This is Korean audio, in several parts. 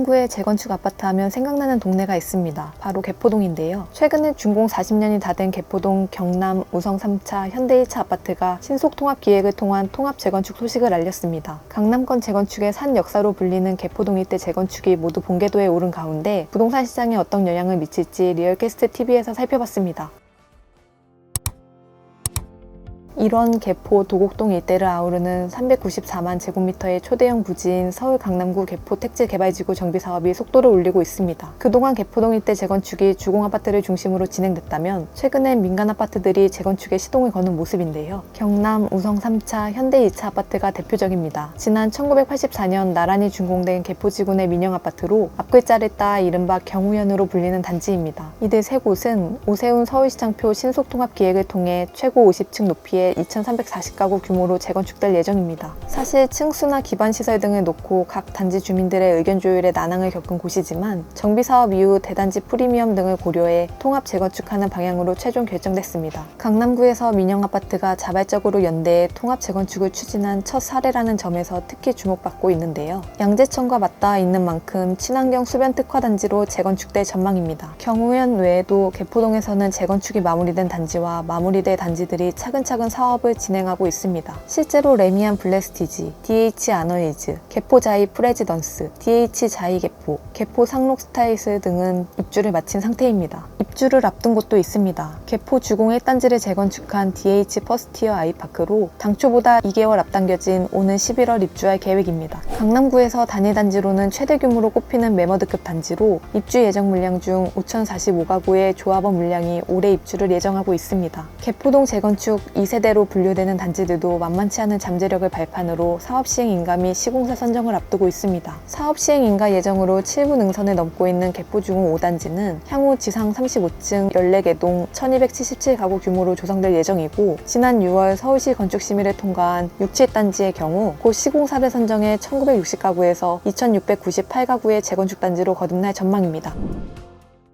강남구의 재건축 아파트 하면 생각나는 동네가 있습니다. 바로 개포동인데요. 최근에 준공 40년이 다 된 개포동 경남 우성 3차 현대 1차 아파트가 신속 통합 기획을 통한 통합 재건축 소식을 알렸습니다. 강남권 재건축의 산 역사로 불리는 개포동 일대 재건축이 모두 본궤도에 오른 가운데 부동산 시장에 어떤 영향을 미칠지 리얼캐스트 TV에서 살펴봤습니다. 일원, 개포, 도곡동 일대를 아우르는 394만 제곱미터의 초대형 부지인 서울 강남구 개포 택지개발지구 정비사업이 속도를 올리고 있습니다. 그동안 개포동 일대 재건축이 주공아파트를 중심으로 진행됐다면 최근엔 민간 아파트들이 재건축에 시동을 거는 모습인데요. 경남 우성 3차 현대 2차 아파트가 대표적입니다. 지난 1984년 나란히 준공된 개포지구 내 민영아파트로 앞글자를 따 이른바 경우현으로 불리는 단지입니다. 이들 세 곳은 오세훈 서울시장표 신속통합기획을 통해 최고 50층 높이의 2,340가구 규모로 재건축될 예정입니다. 사실 층수나 기반시설 등을 놓고 각 단지 주민들의 의견 조율에 난항을 겪은 곳이지만 정비사업 이후 대단지 프리미엄 등을 고려해 통합 재건축하는 방향으로 최종 결정됐습니다. 강남구에서 민영아파트가 자발적으로 연대해 통합 재건축을 추진한 첫 사례라는 점에서 특히 주목받고 있는데요. 양재천과 맞닿아 있는 만큼 친환경 수변 특화단지로 재건축될 전망입니다. 경우현 외에도 개포동에서는 재건축이 마무리된 단지와 마무리될 단지들이 차근차근 사업을 진행하고 있습니다. 실제로 레미안 블레스티지, DH 아너힐즈, 개포 자이 프레지던스, DH 자이 개포, 개포 상록 스타일스 등은 입주를 마친 상태입니다. 입주를 앞둔 곳도 있습니다. 개포 주공 1단지를 재건축한 DH 퍼스티어 아이파크로 당초보다 2개월 앞당겨진 오는 11월 입주할 계획입니다. 강남구에서 단일 단지로는 최대 규모로 꼽히는 매머드급 단지로 입주 예정 물량 중 5,045가구의 조합원 물량이 올해 입주를 예정하고 있습니다. 개포동 재건축 2세대로 분류되는 단지들도 만만치 않은 잠재력을 발판으로 사업시행 인가 및 시공사 선정을 앞두고 있습니다. 사업시행 인가 예정으로 7분 능선을 넘고 있는 개포주공 5단지는 향후 지상 35층 14개 동 1,277가구 규모로 조성될 예정이고 지난 6월 서울시 건축심의를 통과한 6, 7단지의 경우 곧 시공사를 선정해 1,960가구에서 2,698가구의 재건축 단지로 거듭날 전망입니다.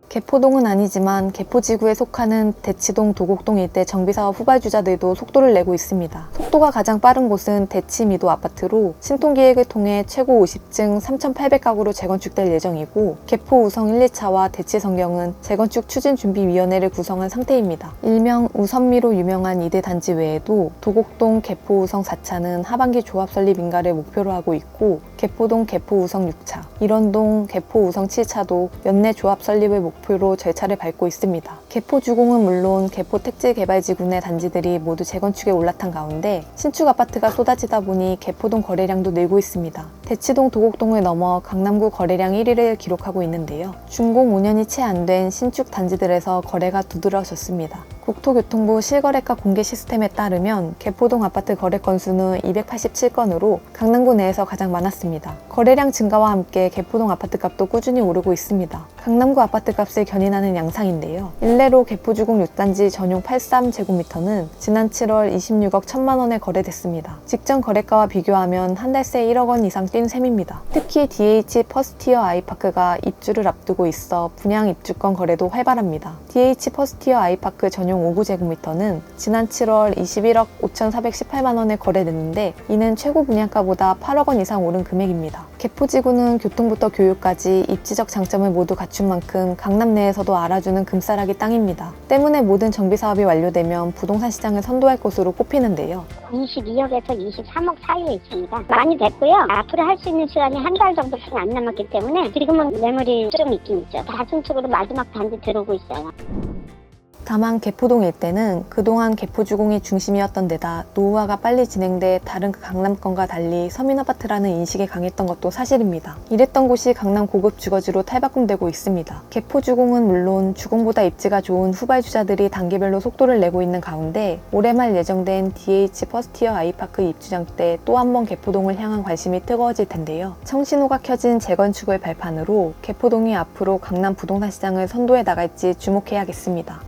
개포동은 아니지만 개포지구에 속하는 대치동, 도곡동 일대 정비사업 후발주자들도 속도를 내고 있습니다. 속도가 가장 빠른 곳은 대치미도 아파트로 신통기획을 통해 최고 50층 3,800가구로 재건축될 예정이고 개포 우성 1, 2차와 대치성경은 재건축 추진준비위원회를 구성한 상태입니다. 일명 우선미로 유명한 이들 단지 외에도 도곡동 개포 우성 4차는 하반기 조합 설립 인가를 목표로 하고 있고 개포동 개포 우성 6차, 일원동 개포 우성 7차도 연내 조합 설립을 목표로 절차를 밟고 있습니다. 개포 주공은 물론 개포 택지개발지구 내 단지들이 모두 재건축에 올라탄 가운데 신축 아파트가 쏟아지다 보니 개포동 거래량도 늘고 있습니다. 대치동, 도곡동을 넘어 강남구 거래량 1위를 기록하고 있는데요. 준공 5년이 채 안 된 신축 단지들에서 거래가 두드러졌습니다. 국토교통부 실거래가 공개 시스템에 따르면 개포동 아파트 거래 건수는 287건으로 강남구 내에서 가장 많았습니다. 거래량 증가와 함께 개포동 아파트 값도 꾸준히 오르고 있습니다. 강남구 아파트 값을 견인하는 양상인데요. 일례로 개포주공 6단지 전용 83제곱미터는 지난 7월 26억 1천만 원에 거래됐습니다. 직전 거래가와 비교하면 한 달 새 1억 원 이상 뛴 셈입니다. 특히 DH 퍼스티어 아이파크가 입주를 앞두고 있어 분양 입주권 거래도 활발합니다. DH 퍼스티어 아이파크 전용 5구제곱미터는 지난 7월 21억 5,418만 원에 거래됐는데 이는 최고 분양가보다 8억 원 이상 오른 금액입니다. 개포지구는 교통부터 교육까지 입지적 장점을 모두 갖춘 만큼 강남 내에서도 알아주는 금싸라기 땅입니다. 때문에 모든 정비사업이 완료되면 부동산 시장을 선도할 곳으로 꼽히는데요. 22억에서 23억 사이에 있습니다. 많이 됐고요. 앞으로 할 수 있는 시간이 한 달 정도밖에 안 남았기 때문에 지금은 매물이 좀 있긴 있죠. 다중축으로 마지막 단지 들어오고 있어요. 다만 개포동 일대는 그동안 개포주공이 중심이었던 데다 노후화가 빨리 진행돼 다른 강남권과 달리 서민아파트라는 인식이 강했던 것도 사실입니다. 이랬던 곳이 강남 고급 주거지로 탈바꿈되고 있습니다. 개포주공은 물론 주공보다 입지가 좋은 후발주자들이 단계별로 속도를 내고 있는 가운데 올해 말 예정된 DH 퍼스티어 아이파크 입주장 때 또 한 번 개포동을 향한 관심이 뜨거워질 텐데요. 청신호가 켜진 재건축을 발판으로 개포동이 앞으로 강남 부동산 시장을 선도해 나갈지 주목해야겠습니다.